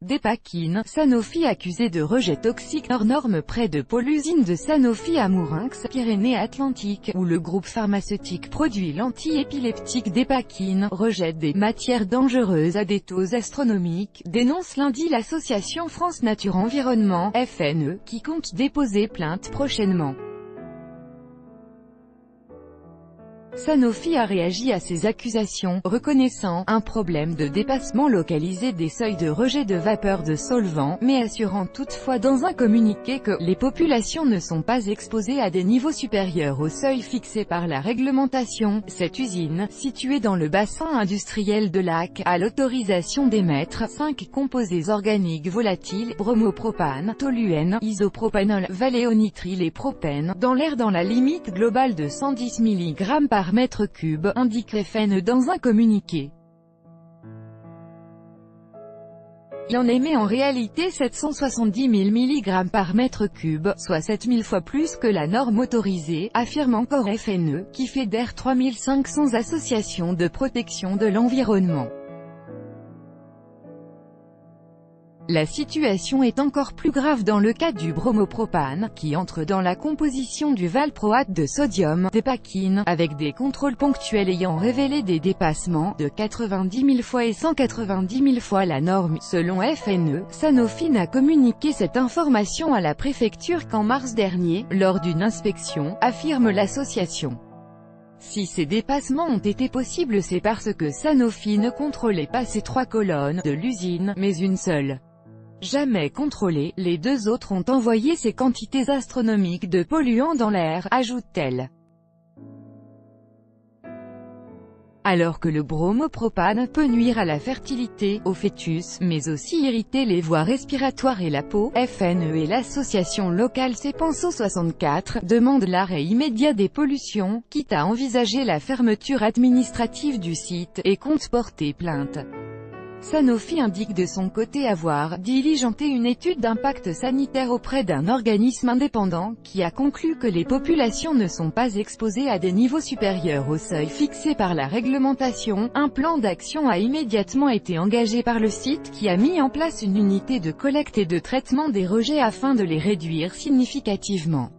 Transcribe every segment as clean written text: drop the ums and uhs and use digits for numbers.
Dépakine, Sanofi accusé de rejet toxique hors norme près de pôle usine de Sanofi à Mourinx, Pyrénées-Atlantiques, où le groupe pharmaceutique produit l'anti-épileptique Dépakine, rejette des matières dangereuses à des taux astronomiques, dénonce lundi l'association France Nature Environnement, FNE, qui compte déposer plainte prochainement. Sanofi a réagi à ces accusations, reconnaissant un problème de dépassement localisé des seuils de rejet de vapeur de solvant, mais assurant toutefois dans un communiqué que les populations ne sont pas exposées à des niveaux supérieurs au seuil fixé par la réglementation. Cette usine, située dans le bassin industriel de Lac, a l'autorisation d'émettre 5 composés organiques volatiles, bromopropane, toluène, isopropanol, valéonitrile et propène, dans l'air dans la limite globale de 110 mg par mètre cube, indique FNE dans un communiqué. Il en émet en réalité 770 000 mg par mètre cube, soit 7000 fois plus que la norme autorisée, affirme encore FNE, qui fédère 3500 associations de protection de l'environnement. La situation est encore plus grave dans le cas du bromopropane, qui entre dans la composition du valproate de sodium, Dépakine, avec des contrôles ponctuels ayant révélé des dépassements de 90 000 fois et 190 000 fois la norme. Selon FNE, Sanofi n'a communiqué cette information à la préfecture qu'en mars dernier, lors d'une inspection, affirme l'association. Si ces dépassements ont été possibles, c'est parce que Sanofi ne contrôlait pas ces 3 colonnes de l'usine, mais une seule. Jamais contrôlées, les 2 autres ont envoyé ces quantités astronomiques de polluants dans l'air, ajoute-t-elle. Alors que le bromopropane peut nuire à la fertilité, au fœtus, mais aussi irriter les voies respiratoires et la peau, FNE et l'association locale Cepenso 64 demandent l'arrêt immédiat des pollutions, quitte à envisager la fermeture administrative du site, et compte porter plainte. Sanofi indique de son côté avoir diligenté une étude d'impact sanitaire auprès d'un organisme indépendant, qui a conclu que les populations ne sont pas exposées à des niveaux supérieurs au seuil fixé par la réglementation. Un plan d'action a immédiatement été engagé par le site, qui a mis en place une unité de collecte et de traitement des rejets afin de les réduire significativement.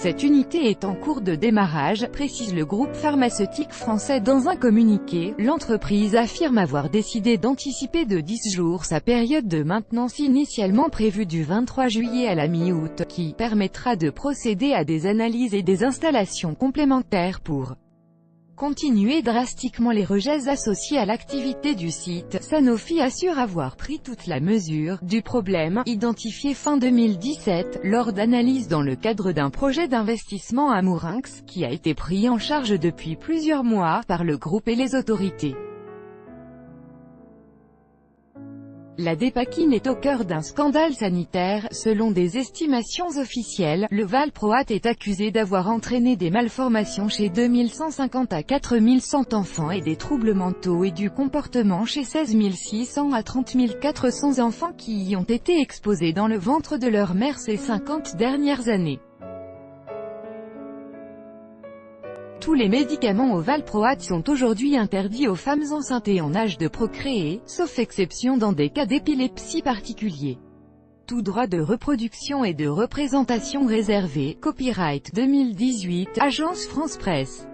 Cette unité est en cours de démarrage, précise le groupe pharmaceutique français dans un communiqué. L'entreprise affirme avoir décidé d'anticiper de 10 jours sa période de maintenance initialement prévue du 23 juillet à la mi-août, qui permettra de procéder à des analyses et des installations complémentaires pour continuer drastiquement les rejets associés à l'activité du site. Sanofi assure avoir pris toute la mesure du problème, identifié fin 2017, lors d'analyses dans le cadre d'un projet d'investissement à Mourinx, qui a été pris en charge depuis plusieurs mois par le groupe et les autorités. La Dépakine est au cœur d'un scandale sanitaire. Selon des estimations officielles, le valproate est accusé d'avoir entraîné des malformations chez 2150 à 4100 enfants et des troubles mentaux et du comportement chez 16 600 à 30 400 enfants qui y ont été exposés dans le ventre de leur mère ces 50 dernières années. Tous les médicaments au valproate sont aujourd'hui interdits aux femmes enceintes et en âge de procréer, sauf exception dans des cas d'épilepsie particuliers. Tout droit de reproduction et de représentation réservé. Copyright 2018, Agence France Presse.